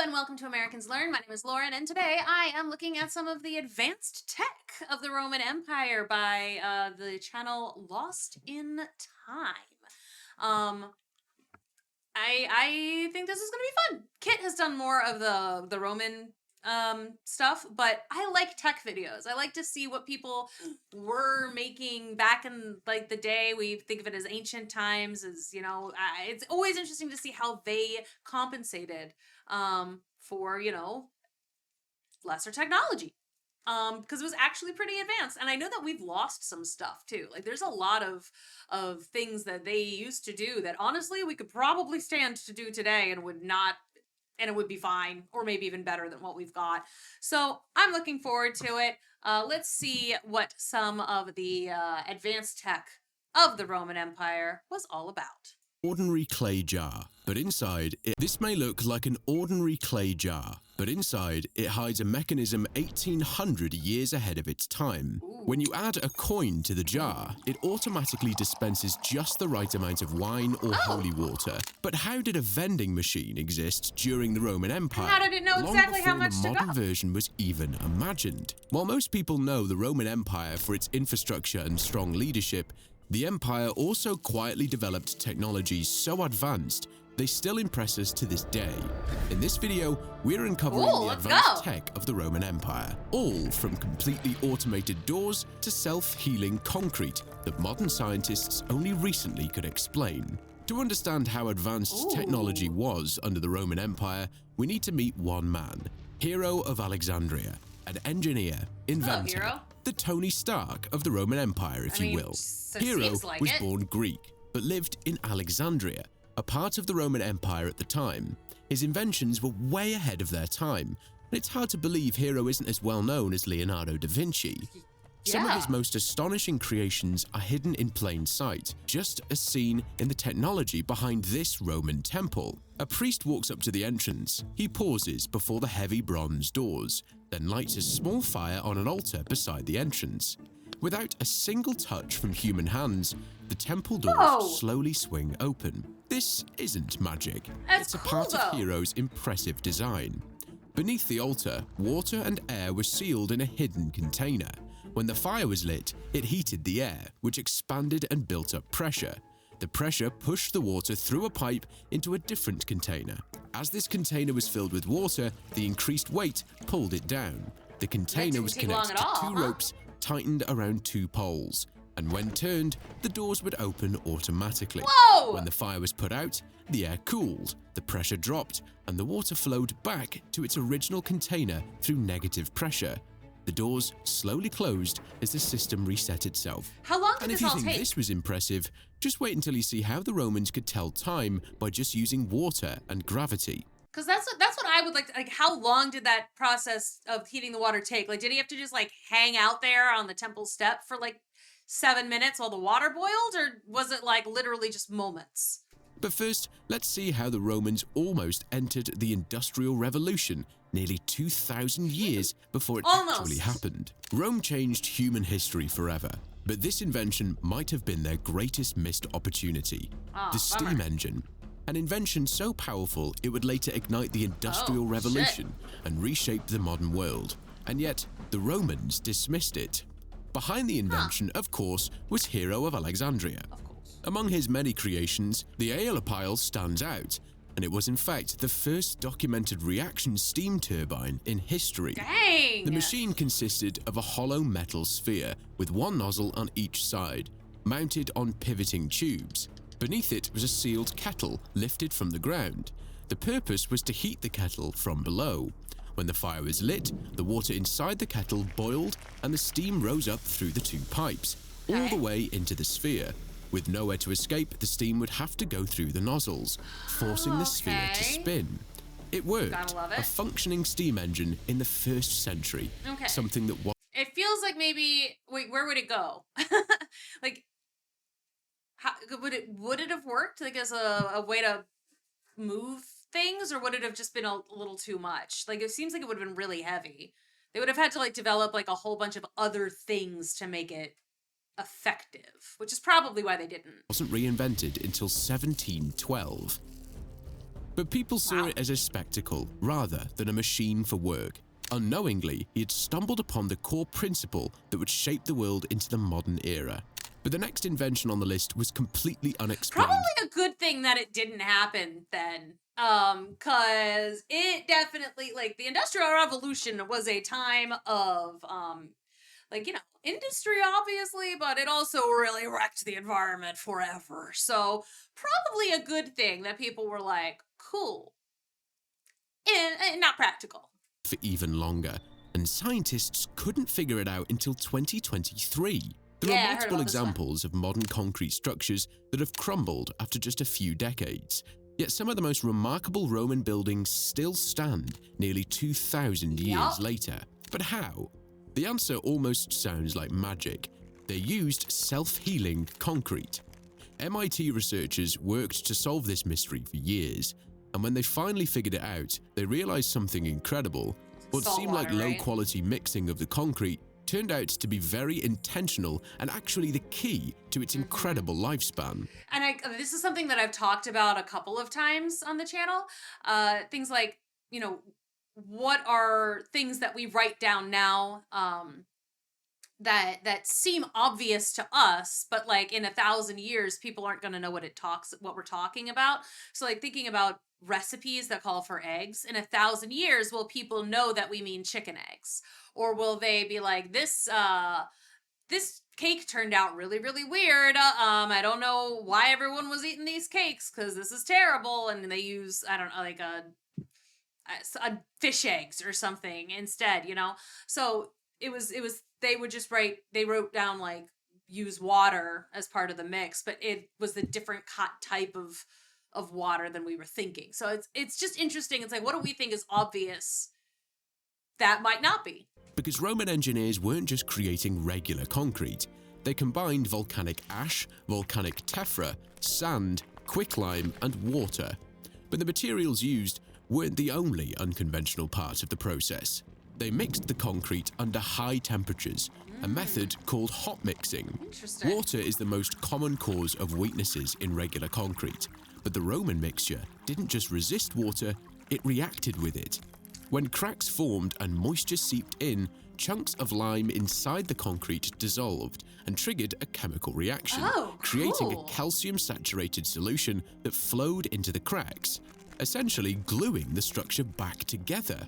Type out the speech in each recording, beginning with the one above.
and welcome to Americans Learn. My name is Lauren, and today I am looking at some of the advanced tech of the Roman Empire by the channel Lost in Time. I think this is going to be fun. Kit has done more of the Roman stuff, but I like tech videos. I like to see what people were making back in like the day. We think of it as ancient times, as you know. It's always interesting to see how they compensated for lesser technology. Because it was actually pretty advanced, and I know that we've lost some stuff too. Like there's a lot of things that they used to do that honestly we could probably stand to do today and it would be fine, or maybe even better than what we've got. So I'm looking forward to it. Let's see what some of the advanced tech of the Roman Empire was all about. Ordinary clay jar, but inside this may look like an ordinary clay jar, but inside it hides a mechanism 1800 years ahead of its time. Ooh. When you add a coin to the jar, it automatically dispenses just the right amount of wine or holy water. But how did a vending machine exist during the Roman Empire? How did it know exactly how much to the modern go? version was even imagined. While most people know the Roman Empire for its infrastructure and strong leadership, the empire also quietly developed technologies so advanced they still impress us to this day. In this video, we're uncovering the advanced tech of the Roman Empire, all from completely automated doors to self-healing concrete that modern scientists only recently could explain. To understand how advanced technology was under the Roman Empire, we need to meet one man, Hero of Alexandria, an engineer, inventor, Hero. the Tony Stark of the Roman Empire, if you will. Hero was born Greek, but lived in Alexandria, a part of the Roman Empire at the time. His inventions were way ahead of their time, and it's hard to believe Hero isn't as well known as Leonardo da Vinci. Some of his most astonishing creations are hidden in plain sight, just as seen in the technology behind this Roman temple. A priest walks up to the entrance. He pauses before the heavy bronze doors, then lights a small fire on an altar beside the entrance. Without a single touch from human hands, the temple doors slowly swing open. This isn't magic. It's a part of Hero's impressive design. Beneath the altar, water and air were sealed in a hidden container. When the fire was lit, it heated the air, which expanded and built up pressure. The pressure pushed the water through a pipe into a different container. As this container was filled with water, the increased weight pulled it down. The container was connected to two ropes tightened around two poles, and when turned, the doors would open automatically. When the fire was put out, the air cooled, the pressure dropped, and the water flowed back to its original container through negative pressure. The doors slowly closed as the system reset itself. How long did this all take? And if you think this was impressive, just wait until you see how the Romans could tell time by just using water and gravity. Because that's what I would like. Like, how long did that process of heating the water take? Like, did he have to just like hang out there on the temple step for like 7 minutes while the water boiled, or was it like literally just moments? But first, let's see how the Romans almost entered the Industrial Revolution nearly 2,000 years before it actually happened. Rome changed human history forever, but this invention might have been their greatest missed opportunity. The steam engine. An invention so powerful it would later ignite the Industrial Revolution and reshape the modern world. And yet, the Romans dismissed it. Behind the invention, of course, was Hero of Alexandria. Among his many creations, the Aeolipile stands out, and it was in fact the first documented reaction steam turbine in history. Dang! The machine consisted of a hollow metal sphere with one nozzle on each side, mounted on pivoting tubes. Beneath it was a sealed kettle lifted from the ground. The purpose was to heat the kettle from below. When the fire was lit, the water inside the kettle boiled and the steam rose up through the two pipes, all the way into the sphere. With nowhere to escape, the steam would have to go through the nozzles, forcing the sphere to spin. It worked, a functioning steam engine in the 1st century, something that was... It feels like maybe... Wait, where would it go? Like... How, would it have worked like as a way to move things, or would it have just been a little too much? Like it seems like it would have been really heavy. They would have had to like develop like a whole bunch of other things to make it effective, which is probably why they didn't. Wasn't reinvented until 1712. But people saw it as a spectacle rather than a machine for work. Unknowingly, he had stumbled upon the core principle that would shape the world into the modern era. But the next invention on the list was completely unexplained. Probably a good thing that it didn't happen then. Cause it definitely, like, the Industrial Revolution was a time of, like, you know, industry obviously, but it also really wrecked the environment forever. So probably a good thing that people were like, cool. And not practical. For even longer, and scientists couldn't figure it out until 2023. There are multiple examples of modern concrete structures that have crumbled after just a few decades. Yet some of the most remarkable Roman buildings still stand nearly 2,000 years later. But how? The answer almost sounds like magic. They used self-healing concrete. MIT researchers worked to solve this mystery for years, and when they finally figured it out, they realized something incredible. What seemed like low-quality mixing of the concrete turned out to be very intentional and actually the key to its incredible lifespan. And this is something that I've talked about a couple of times on the channel. Things like, you know, what are things that we write down now that seem obvious to us, but like in 1,000 years, people aren't going to know what we're talking about. So like thinking about recipes that call for eggs, in 1,000 years, will people know that we mean chicken eggs? Or will they be like, this cake turned out really, really weird. I don't know why everyone was eating these cakes because this is terrible. And they use, I don't know, like a fish eggs or something instead, you know? So they wrote down like use water as part of the mix, but it was the different type of water than we were thinking. So it's just interesting. It's like, what do we think is obvious that might not be? Because Roman engineers weren't just creating regular concrete. They combined volcanic ash, volcanic tephra, sand, quicklime, and water. But the materials used weren't the only unconventional part of the process. They mixed the concrete under high temperatures, a method called hot mixing. Water is the most common cause of weaknesses in regular concrete, but the Roman mixture didn't just resist water, it reacted with it. When cracks formed and moisture seeped in, chunks of lime inside the concrete dissolved and triggered a chemical reaction, creating a calcium-saturated solution that flowed into the cracks, essentially gluing the structure back together.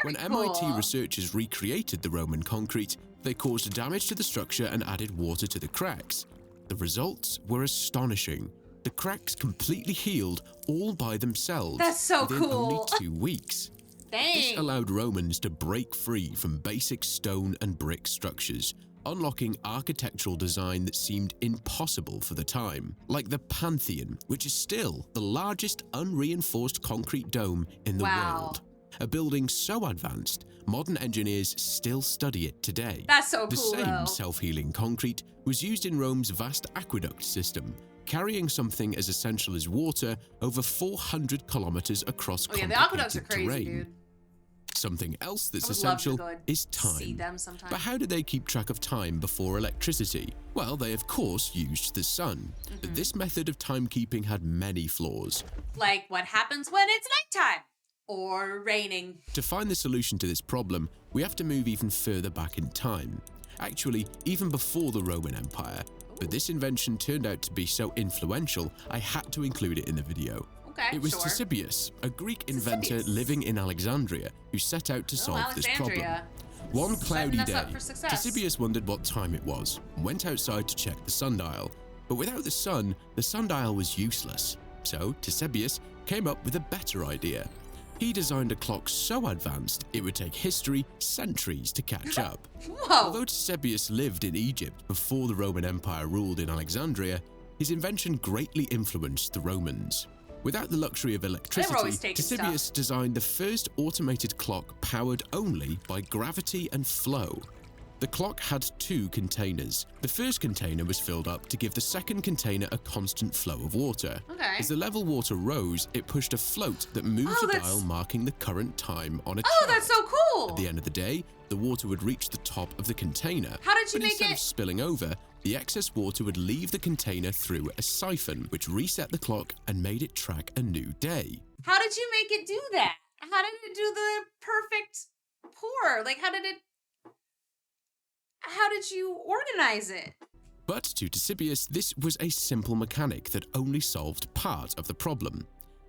When MIT researchers recreated the Roman concrete, they caused damage to the structure and added water to the cracks. The results were astonishing. The cracks completely healed all by themselves within only 2 weeks. This allowed Romans to break free from basic stone and brick structures, unlocking architectural design that seemed impossible for the time, like the Pantheon, which is still the largest unreinforced concrete dome in the world. A building so advanced, modern engineers still study it today. That's so cool. The same self-healing concrete was used in Rome's vast aqueduct system, carrying something as essential as water over 400 kilometers across complicated the aqueducts are crazy, terrain. dude. Something else that's essential is time. But how did they keep track of time before electricity? Well, they of course used the sun. But this method of timekeeping had many flaws. Like what happens when it's nighttime or raining. To find the solution to this problem, we have to move even further back in time. Actually, even before the Roman Empire. But this invention turned out to be so influential, I had to include it in the video. It was Ctesibius, a Greek inventor living in Alexandria, who set out to solve this problem. One cloudy day, Ctesibius wondered what time it was and went outside to check the sundial. But without the sundial was useless. So Ctesibius came up with a better idea. He designed a clock so advanced it would take history centuries to catch up. Although Ctesibius lived in Egypt before the Roman Empire ruled in Alexandria, his invention greatly influenced the Romans. Without the luxury of electricity, Ctesibius designed the first automated clock powered only by gravity and flow. The clock had 2 containers. The first container was filled up to give the second container a constant flow of water. As the level water rose, it pushed a float that moved the dial marking the current time on a chart. That's so cool! At the end of the day, the water would reach the top of the container. How did you make instead of spilling over, the excess water would leave the container through a siphon, which reset the clock and made it track a new day. How did you make it do that? How did it do the perfect pour? Like, how did you organize it? But to Ctesibius, this was a simple mechanic that only solved part of the problem.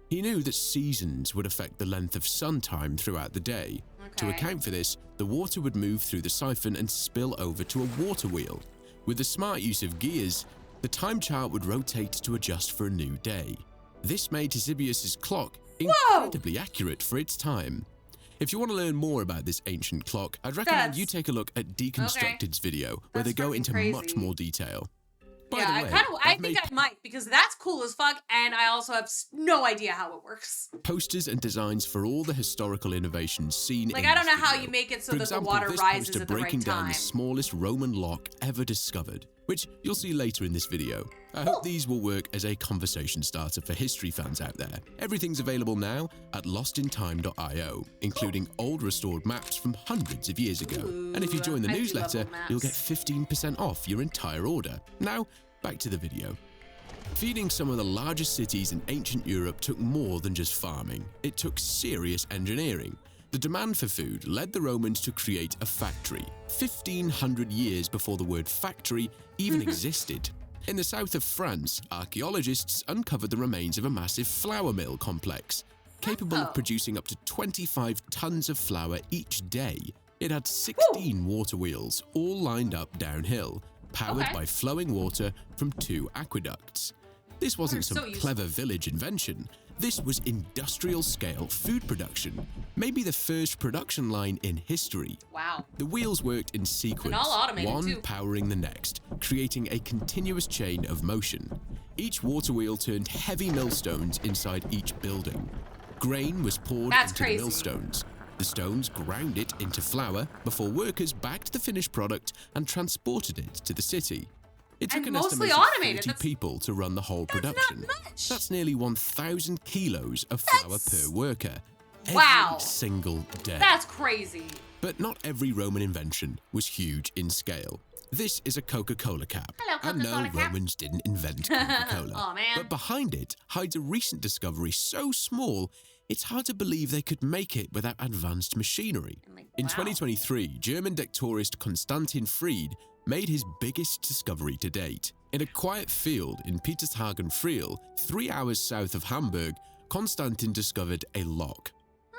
He knew that seasons would affect the length of sun time throughout the day. To account for this, the water would move through the siphon and spill over to a water wheel. With the smart use of gears, the time chart would rotate to adjust for a new day. This made Ctesibius' clock incredibly accurate for its time. If you want to learn more about this ancient clock, I'd recommend you take a look at Deconstructed's video, where they go into much more detail. By the way, I think I might, because that's cool as fuck, and I also have no idea how it works. Posters and designs for all the historical innovations seen in I don't know video. how you make it so for that example, the water this rises poster at the right breaking down time. the smallest Roman lock ever discovered, which you'll see later in this video. I hope these will work as a conversation starter for history fans out there. Everything's available now at lostintime.io, including old restored maps from hundreds of years ago. And if you join the newsletter, you'll get 15% off your entire order. Now, back to the video. Feeding some of the largest cities in ancient Europe took more than just farming. It took serious engineering. The demand for food led the Romans to create a factory, 1,500 years before the word factory even existed. In the south of France, archaeologists uncovered the remains of a massive flour mill complex, capable of producing up to 25 tons of flour each day. It had 16 water wheels, all lined up downhill, powered by flowing water from 2 aqueducts. This wasn't some clever village invention. This was industrial-scale food production, maybe the first production line in history. Wow. The wheels worked in sequence, one powering the next, creating a continuous chain of motion. Each water wheel turned heavy millstones inside each building. Grain was poured into the millstones. The stones ground it into flour before workers bagged the finished product and transported it to the city. It took an estimated 40 people to run the whole production. That's nearly 1,000 kilos of flour per worker every single day. That's crazy. But not every Roman invention was huge in scale. This is a Coca-Cola cap. Hello, Coca-Cola and no, Romans didn't invent Coca-Cola. Oh, man. But behind it hides a recent discovery so small, it's hard to believe they could make it without advanced machinery. In 2023, German dectorist Konstantin Fried made his biggest discovery to date. In a quiet field in Petershagen-Friel, 3 hours south of Hamburg, Konstantin discovered a lock.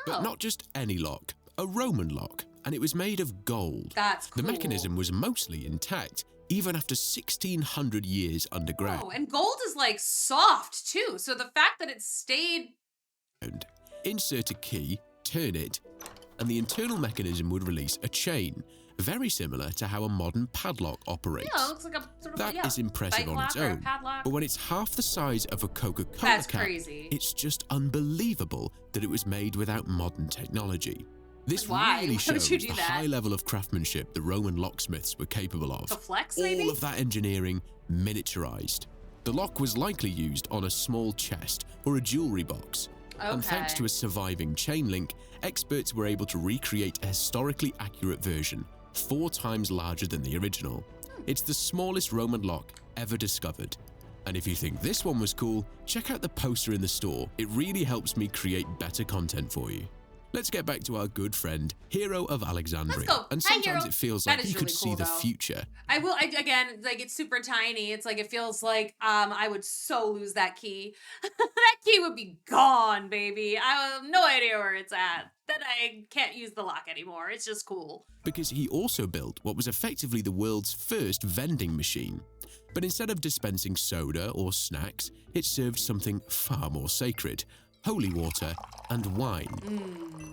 But not just any lock, a Roman lock, and it was made of gold. That's cool. The mechanism was mostly intact, even after 1,600 years underground. Oh, and gold is soft too, so the fact that it stayed... Insert a key, turn it, and the internal mechanism would release a chain, very similar to how a modern padlock operates. Yeah, it looks like a sort of That is impressive on its own, but when it's half the size of a Coca-Cola cap, it's just unbelievable that it was made without modern technology. This really shows the high level of craftsmanship the Roman locksmiths were capable of. To flex, maybe? All of that engineering miniaturized. The lock was likely used on a small chest or a jewelry box. And thanks to a surviving chain link, experts were able to recreate a historically accurate version, 4 times larger than the original. It's the smallest Roman lock ever discovered. And if you think this one was cool, check out the poster in the store. It really helps me create better content for you. Let's get back to our good friend, Hero of Alexandria. Let's go. And sometimes it feels like you could see the future. Again, it's super tiny. It's it feels like I would so lose that key. That key would be gone, baby. I have no idea where it's at. Then I can't use the lock anymore. It's just cool. Because he also built what was effectively the world's first vending machine. But instead of dispensing soda or snacks, it served something far more sacred: holy water and wine.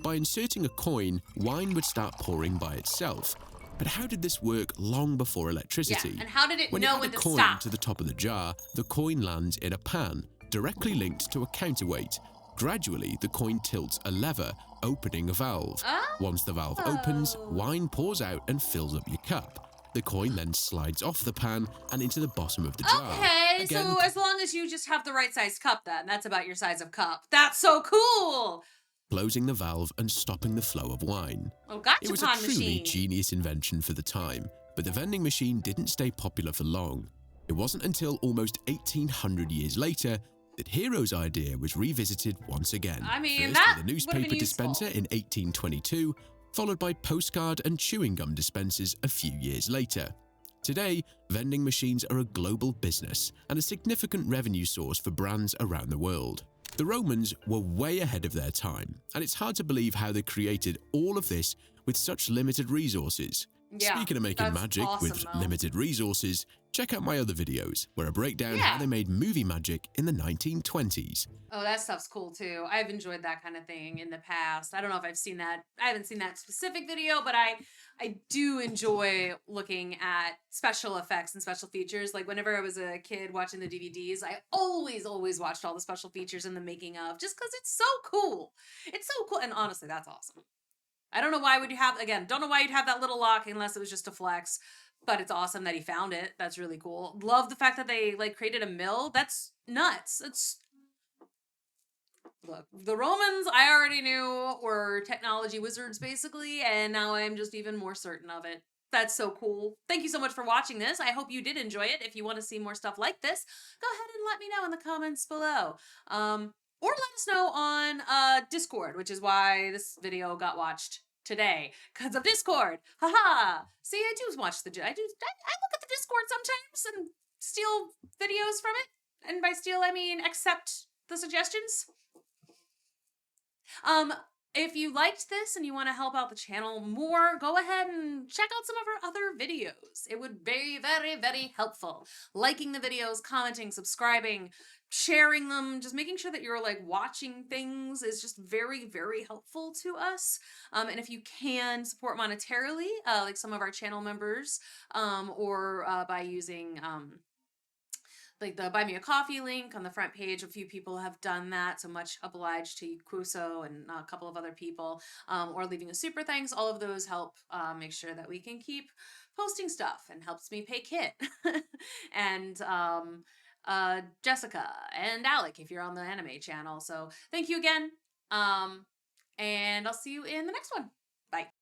By inserting a coin, wine would start pouring by itself. But how did this work long before electricity? Yeah, and how did it when know you when add a to coin stop? to the top of the jar, the coin lands in a pan, directly linked to a counterweight. Gradually, the coin tilts a lever, opening a valve. Once the valve opens, wine pours out and fills up your cup. The coin then slides off the pan and into the bottom of the jar. Okay, Again, so as long as you just have the right size cup then, that's about your size of cup. That's so cool! Closing the valve and stopping the flow of wine. Oh, gotcha. It was a truly genius invention for the time, but the vending machine didn't stay popular for long. It wasn't until almost 1,800 years later that Hero's idea was revisited once again. I mean, first that with a newspaper would've been dispenser useful. in 1822, followed by postcard and chewing gum dispensers a few years later. Today, vending machines are a global business and a significant revenue source for brands around the world. The Romans were way ahead of their time, and it's hard to believe how they created all of this with such limited resources. Yeah, Speaking of making that's magic awesome, with though. limited resources, check out my other videos where I break down Yeah. how they made movie magic in the 1920s. Oh, that stuff's cool too. I've enjoyed that kind of thing in the past. I don't know if I've seen that. I haven't seen that specific video, but I do enjoy looking at special effects and special features. Like whenever I was a kid watching the DVDs, I always watched all the special features in the making of, just because it's so cool. It's so cool, and honestly, that's awesome. I don't know why would you have, again, don't know why you'd have that little lock unless it was just a flex, but it's awesome that he found it. That's really cool. Love the fact that they like created a mill. That's nuts. Look, the Romans I already knew were technology wizards basically, and now I'm just even more certain of it. That's so cool. Thank you so much for watching this. I hope you did enjoy it. If you want to see more stuff like this, go ahead and let me know in the comments below. Or let us know on Discord, which is why this video got watched today, because of Discord. Haha. See, I do watch I look at the Discord sometimes and steal videos from it. And by steal, I mean accept the suggestions. If you liked this and you want to help out the channel more, go ahead and check out some of our other videos. It would be very, very helpful. Liking the videos, commenting, subscribing, sharing them, just making sure that you're like watching things is just very, very helpful to us. And if you can support monetarily, like some of our channel members, or by using like the Buy Me a Coffee link on the front page. A few people have done that, so much obliged to Kuso and a couple of other people, or leaving a super thanks. All of those help make sure that we can keep posting stuff and helps me pay Kit and Jessica and Alec if you're on the anime channel. So thank you again, and I'll see you in the next one. Bye.